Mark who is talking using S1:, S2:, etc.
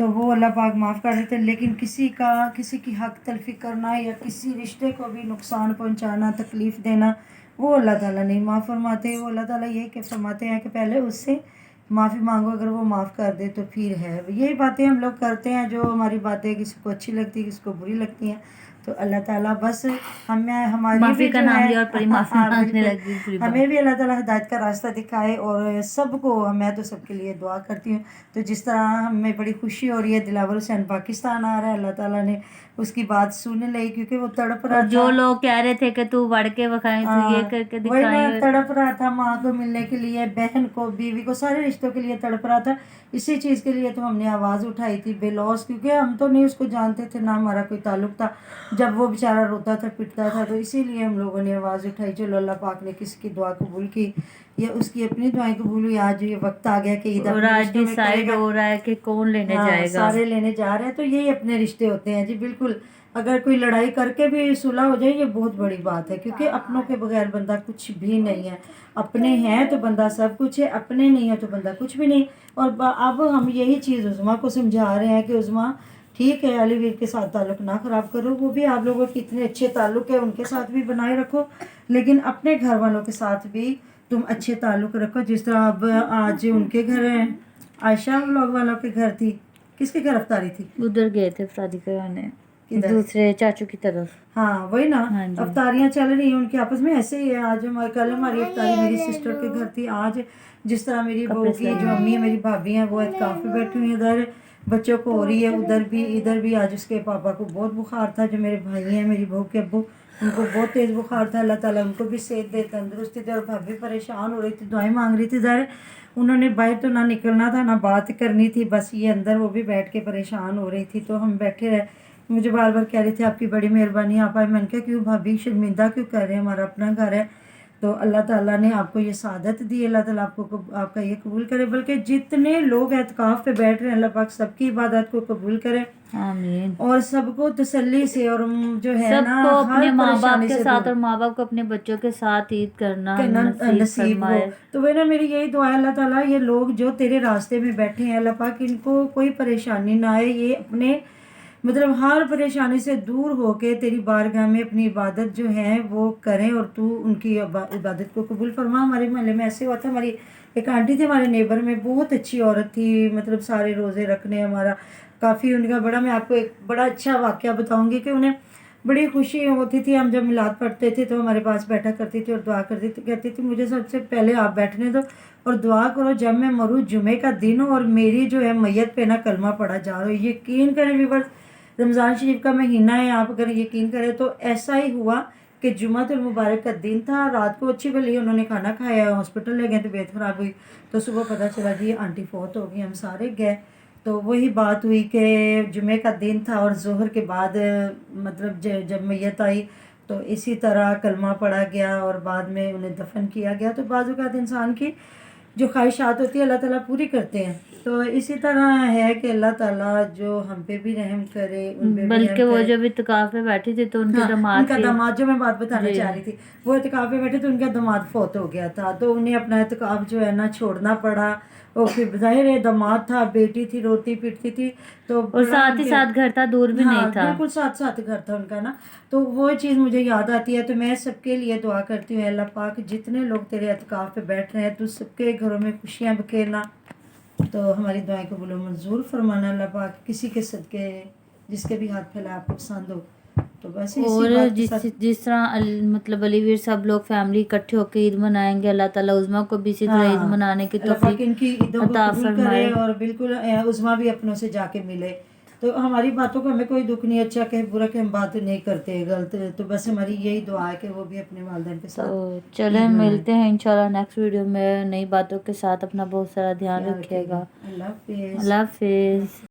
S1: تو وہ اللہ پاک معاف کر دیتے ہیں. لیکن کسی کی حق تلفی کرنا یا کسی رشتے کو بھی نقصان پہنچانا، تکلیف دینا، وہ اللہ تعالیٰ نہیں معاف فرماتے. وہ اللہ تعالیٰ یہ کہ فرماتے ہیں کہ پہلے اس سے معافی مانگو، اگر وہ معاف کر دے تو پھر ہے. یہی باتیں ہم لوگ کرتے ہیں، جو ہماری باتیں کسی کو اچھی لگتی کسی کو بری لگتی ہیں. تو اللہ تعالیٰ بس ہماری
S2: معافی
S1: بھی
S2: کا
S1: جو
S2: نام
S1: ہے
S2: لیا اور پری معافی مانگنے
S1: بالکل.
S2: لگ گئی پوری بات.
S1: ہمیں بھی اللہ تعالیٰ ہدایت کا راستہ دکھائے، اور سب کو، میں تو سب کے لیے دعا کرتی ہوں. تو جس طرح ہمیں بڑی خوشی ہو رہی ہے، دلاور حسین پاکستان آ رہا ہے، اللہ تعالیٰ نے اس کی بات سننے لگی، کیونکہ وہ تڑپ رہا
S2: اور
S1: تھا.
S2: جو لوگ کہہ رہے تھے کہ تو بڑھ کے بکھائیں، تو یہ کر کے
S1: وہی نا،
S2: دکھائیں،
S1: تڑپ رہا تھا ماں کو ملنے کے لیے، بہن کو، بیوی کو، سارے رشتوں کے لیے تڑپ رہا تھا. اسی چیز کے لیے تو ہم نے آواز اٹھائی تھی بے لوث، کیونکہ ہم تو نہیں اس کو جانتے تھے، نہ ہمارا کوئی تعلق تھا. جب وہ بیچارہ روتا تھا پٹتا تھا، تو اسی لیے ہم لوگوں نے آواز اٹھائی. چلو اللہ پاک نے کسی کی دعا قبول کی، یا اس کی اپنی دعائیں قبول ہوئی. آج یہ وقت آ گیا کہ عید
S2: اور
S1: اپنے
S2: آج
S1: رشتوں میں کرے
S2: ڈیسائیڈ
S1: گا.
S2: ہو رہا ہے کہ کون لینے
S1: ہاں،
S2: جائے گا.
S1: سارے لینے جا رہے ہیں. تو یہی اپنے رشتے ہوتے ہیں جی. بالکل، اگر کوئی لڑائی کر کے بھی صلح ہو جائے، یہ بہت بڑی بات ہے، کیونکہ اپنوں کے بغیر بندہ کچھ بھی نہیں ہے. اپنے ہیں تو بندہ سب کچھ ہے، اپنے نہیں ہے تو بندہ کچھ بھی نہیں. اور اب ہم یہی چیز عظمیٰ کو سمجھا رہے ہیں کہ عظمیٰ ٹھیک ہے، علی ویر کے ساتھ تعلق نہ خراب کرو، وہ بھی آپ لوگوں کے اتنے اچھے تعلق ہے، ان کے ساتھ بھی بنائے رکھو، لیکن اپنے گھر والوں کے ساتھ بھی تم اچھے تعلق رکھو. جس طرح اب آج ان کے گھر ہیں، عائشہ لوگ والوں کے گھر تھی. کس کی گرفتاری تھی؟
S2: ادھر گئے تھے شادی کرانے،
S1: کدھر؟
S2: دوسرے چاچو کی طرف.
S1: ہاں وہی نا،
S2: ہاں جی.
S1: افطاریاں چل رہی ہیں ان کے آپس میں. ایسے ہی ہے، آج کل ہماری افطاری میری سسٹر کے گھر تھی. آج جس طرح میری بہو کی جو امی ہے، میری بھابھی ہیں، وہ اعتکاف میں بیٹھی ہوئی ہیں. ادھر بچوں کو ہو رہی ہے، ادھر بھی. آج اس کے پاپا کو بہت بخار تھا، جو میرے بھائی ہیں، میری بہو کے ابو، ان کو بہت تیز بخار تھا. اللہ تعالیٰ ان کو بھی صحت دے، تندرستی دے. اور بھابھی پریشان ہو رہی تھی، دعائیں مانگ رہی تھی. ظاہر انہوں نے باہر تو نہ نکلنا تھا، نہ بات کرنی تھی، بس یہ اندر وہ بھی بیٹھ کے پریشان ہو رہی تھی. تو ہم بیٹھے رہے. مجھے بار بار کہہ رہی تھی آپ کی بڑی مہربانی، آپ آئے. میں نے کہا کیوں بھابھی، شرمندہ کیوں کر رہے ہیں، ہمارا اپنا گھر ہے. تو اللہ تعالیٰ نے آپ کو یہ سعادت دی، اللہ تعالیٰ آپ کا یہ قبول کرے. بلکہ جتنے لوگ اعتکاف پہ بیٹھ رہے ہیں، اللہ پاک سب کی عبادت کو قبول کرے،
S2: آمین.
S1: اور سب کو تسلی سے، اور جو ہے
S2: سب
S1: نا،
S2: کو
S1: ہر
S2: اپنے ماں باپ
S1: پریشانی
S2: کے
S1: سے
S2: ساتھ
S1: دور
S2: اور ماں باپ کو اپنے بچوں کے ساتھ عید کرنا
S1: نصیب ہو.
S2: فرمائے.
S1: تو وہ نا، میری یہی دعا ہے اللہ تعالیٰ، یہ لوگ جو تیرے راستے میں بیٹھے ہیں، اللہ پاک ان کو کوئی پریشانی نہ آئے. یہ اپنے مطلب ہر پریشانی سے دور ہو کے تیری بارگاہ میں اپنی عبادت جو ہے وہ کریں، اور تو ان کی عبادت کو قبول فرما. ہمارے محلے میں ایسے ہوا تھا، ہماری ایک آنٹی تھی ہمارے نیبر میں، بہت اچھی عورت تھی، مطلب سارے روزے رکھنے، ہمارا کافی ان کا بڑا. میں آپ کو ایک بڑا اچھا واقعہ بتاؤں گی کہ انہیں بڑی خوشی ہوتی تھی. ہم جب میلاد پڑھتے تھے تو ہمارے پاس بیٹھا کرتی تھی اور دعا کرتی تھی. کہتی تھی مجھے سب سے پہلے آپ بیٹھنے دو اور دعا کرو، جب میں مروں جمعے کا دن ہو اور میری جو ہے میت پہ نہ کلمہ پڑھا جا رہا ہو. یقین کریں ویورز، رمضان شریف کا مہینہ ہے، آپ اگر یقین کریں تو ایسا ہی ہوا کہ جمعۃ المبارک کا دن تھا. رات کو اچھی بھلی انہوں نے کھانا کھایا، ہاسپٹل لے گئے، طبیعت خراب ہوئی. تو صبح پتہ چلا جی آنٹی فوت ہو گئی. ہم سارے گئے. تو وہی بات ہوئی کہ جمعے کا دن تھا اور ظہر کے بعد مطلب جب میت آئی تو اسی طرح کلمہ پڑھا گیا اور بعد میں انہیں دفن کیا گیا. تو بعض اوقات انسان کی جو خواہشات ہوتی ہے اللہ تعالیٰ پوری کرتے ہیں. تو اسی طرح ہے کہ اللہ تعالیٰ جو ہم پہ بھی رحم کرے، ان پہ بھی
S2: بلکہ
S1: رحم
S2: وہ
S1: کرے.
S2: جب اعتکاف میں بیٹھی تھی تو ان کے
S1: ہاں،
S2: داماد
S1: ان کا
S2: تھے.
S1: داماد، جو میں بات بتانا
S2: جی.
S1: چاہ رہی تھی، وہ اعتکاف میں بیٹھے تو ان کا داماد فوت ہو گیا تھا. تو انہیں اپنا اعتکاف جو ہے نا چھوڑنا پڑا. اور پھر ظاہر ہے داماد تھا، بیٹی تھی، روتی پیٹتی تھی. تو
S2: اور ساتھ ہی ساتھ گھر تھا، دور بھی نہیں تھا.
S1: بالکل ساتھ گھر تھا ان کا نا. تو وہ چیز مجھے یاد آتی ہے. تو میں سب کے لیے دعا کرتی ہوں، اللہ پاک جتنے لوگ تیرے اعتکاف پہ بیٹھ رہے ہیں تو سب کے گھروں میں خوشیاں بکھیرنا. تو ہماری دعائیں قبول و منظور فرمانا اللہ پاک. کسی کے صدقے جس کے بھی ہاتھ پھیلا آپ کو پسند ہو. تو بس اسی
S2: اور
S1: بات کے ساتھ
S2: جس طرح مطلب علی ویر سب لوگ فیملی اکٹھے ہو کے عید منائیں گے، اللہ تعالیٰ عظمیٰ کو بھی اسی طرح عید منانے کی
S1: اللہ پاک
S2: توفیق
S1: ان کی عیدوں کو
S2: عطا
S1: قبول
S2: فرمائے.
S1: کرے، اور بالکل عظمیٰ بھی اپنوں سے جا کے ملے. تو ہماری باتوں کو ہمیں کوئی دکھ نہیں، اچھا کہ برا کہ ہم بات نہیں کرتے غلط. تو بس ہماری یہی دعا ہے کہ وہ بھی اپنے والدین کے ساتھ
S2: تو چلیں ملتے ہیں انشاءاللہ نیکسٹ ویڈیو میں نئی باتوں کے ساتھ. اپنا بہت سارا دھیان رکھیے گا.
S1: اللہ حافظ.
S2: اللہ حافظ.